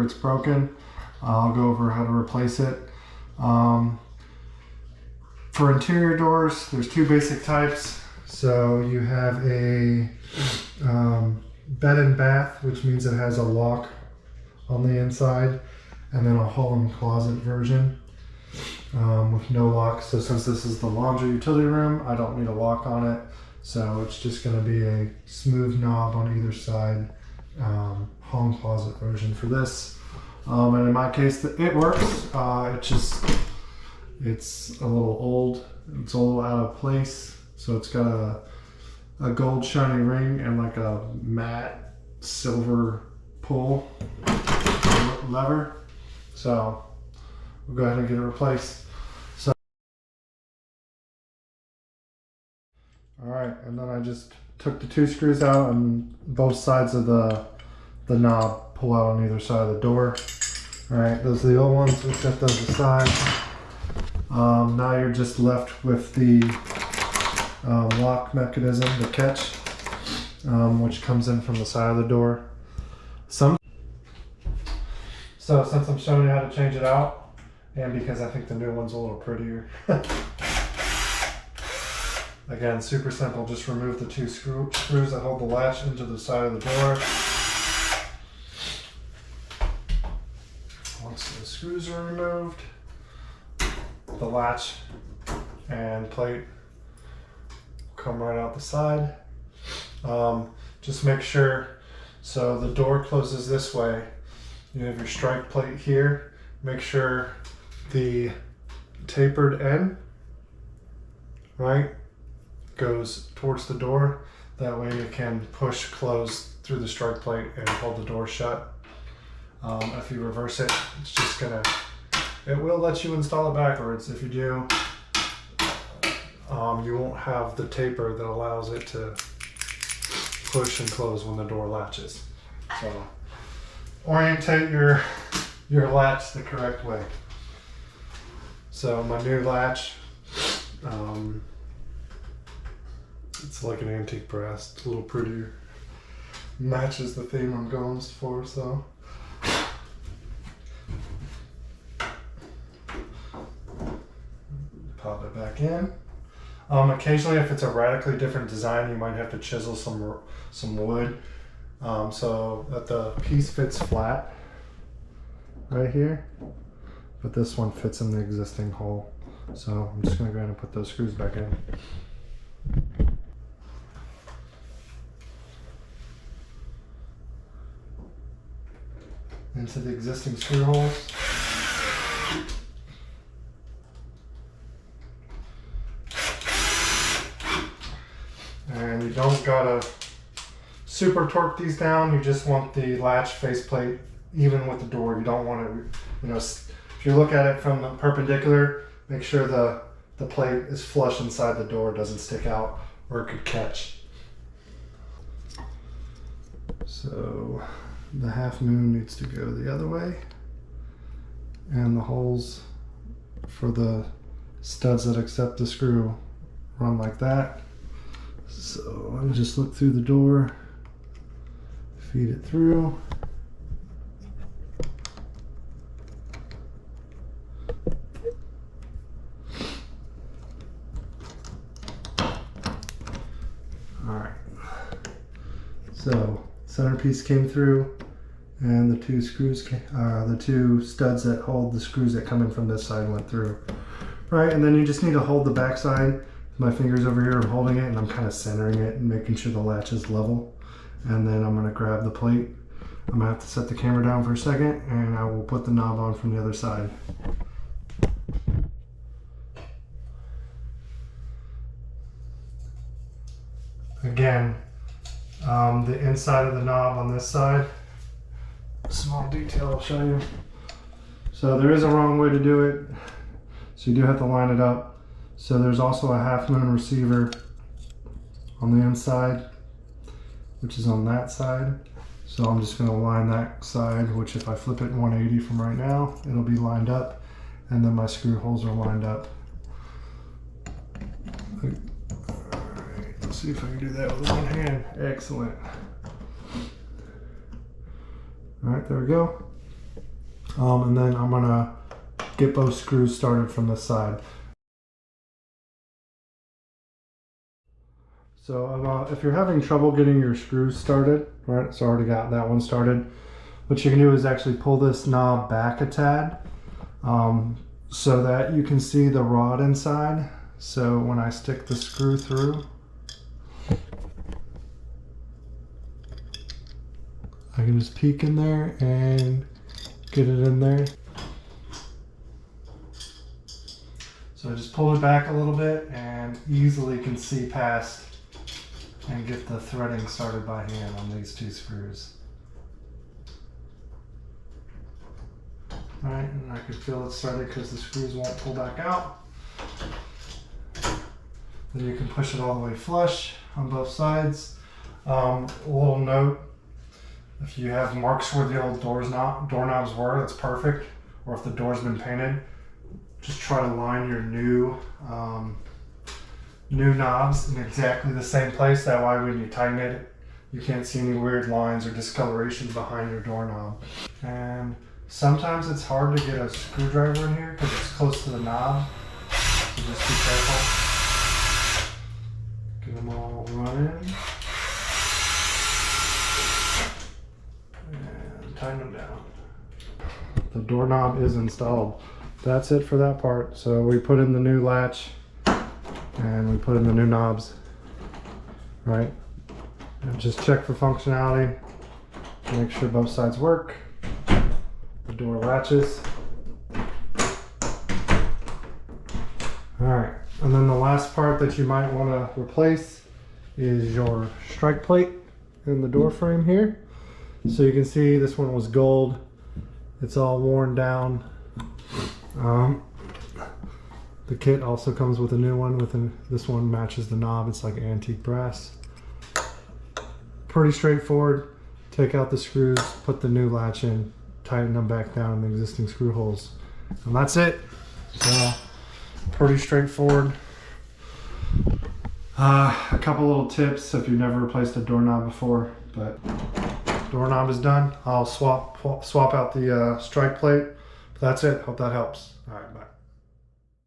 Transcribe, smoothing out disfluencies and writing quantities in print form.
it's broken. I'll go over how to replace it. For interior doors, there's two basic types. So you have a bed and bath, which means it has a lock on the inside, and then a hall-in closet version with no lock. So since this is the laundry utility room, I don't need a lock on it. So it's just going to be a smooth knob on either side, hall-in closet version for this. And in my case, it works. It's a little old. It's a little out of place. So it's got a gold shiny ring and like a matte silver pull lever. So we'll go ahead and get it replaced. So, all right, and then I just took the two screws out on both sides of the knob, pull out on either side of the door. All right, those are the old ones. We'll set those aside. Now you're just left with the lock mechanism, the catch, which comes in from the side of the door. So since I'm showing you how to change it out, and because I think the new one's a little prettier, again, super simple. Just remove the two screws that hold the latch into the side of the door. Once the screws are removed, the latch and plate come right out the side. Just make sure, so the door closes this way. You have your strike plate here. Make sure the tapered end, right, goes towards the door. That way you can push close through the strike plate and hold the door shut. If you reverse it, it's just gonna, it will let you install it backwards. If you do, you won't have the taper that allows it to push and close when the door latches. So orientate your latch the correct way. So my new latch, it's like an antique brass. It's a little prettier. Matches the theme I'm going for, so. Pop it back in. Occasionally, if it's a radically different design, you might have to chisel some wood so that the piece fits flat right here. But this one fits in the existing hole. So I'm just going to go ahead and put those screws back in. Into the existing screw holes. And you don't gotta super torque these down. You just want the latch faceplate even with the door. You don't want it, if you look at it from the perpendicular, make sure the plate is flush inside the door, doesn't stick out, or it could catch. So the half moon needs to go the other way, and the holes for the studs that accept the screw run like that. So let me just look through the door, feed it through. All right, so centerpiece came through, and the two screws, the two studs that hold the screws that come in from this side went through. All right, and then you just need to hold the back side. My fingers over here, I'm holding it, and I'm kind of centering it and making sure the latch is level. And then I'm going to grab the plate. I'm going to have to set the camera down for a second, and I will put the knob on from the other side. Again, the inside of the knob on this side, small detail I'll show you. So there is a wrong way to do it, so you do have to line it up. So there's also a half moon receiver on the inside, which is on that side. So I'm just going to line that side, which if I flip it 180 from right now, it'll be lined up, and then my screw holes are lined up. All right, let's see if I can do that with one hand. Excellent. All right, there we go. And then I'm gonna get both screws started from this side. So if you're having trouble getting your screws started, right, so I already got that one started, what you can do is actually pull this knob back a tad so that you can see the rod inside. So when I stick the screw through, I can just peek in there and get it in there. So I just pull it back a little bit and easily can see past and get the threading started by hand on these two screws. Alright, and I can feel it started because the screws won't pull back out. Then you can push it all the way flush on both sides. A little note, if you have marks where the old doorknobs were, that's perfect. Or if the door's been painted, just try to line your new knobs in exactly the same place. That way when you tighten it, you can't see any weird lines or discoloration behind your doorknob. And sometimes it's hard to get a screwdriver in here because it's close to the knob. So just be careful. Get them all running. And tighten them down. The doorknob is installed. That's it for that part. So we put in the new latch and we put in the new knobs, right? And just check for functionality. Make sure both sides work. The door latches. All right, and then the last part that you might want to replace is your strike plate in the door frame here. So you can see this one was gold. It's all worn down. The kit also comes with a new one. This one matches the knob. It's like antique brass. Pretty straightforward. Take out the screws, put the new latch in, tighten them back down in the existing screw holes, and that's it. So pretty straightforward. A couple little tips if you've never replaced a doorknob before, but doorknob is done. I'll swap out the strike plate. But that's it. Hope that helps. All right, bye.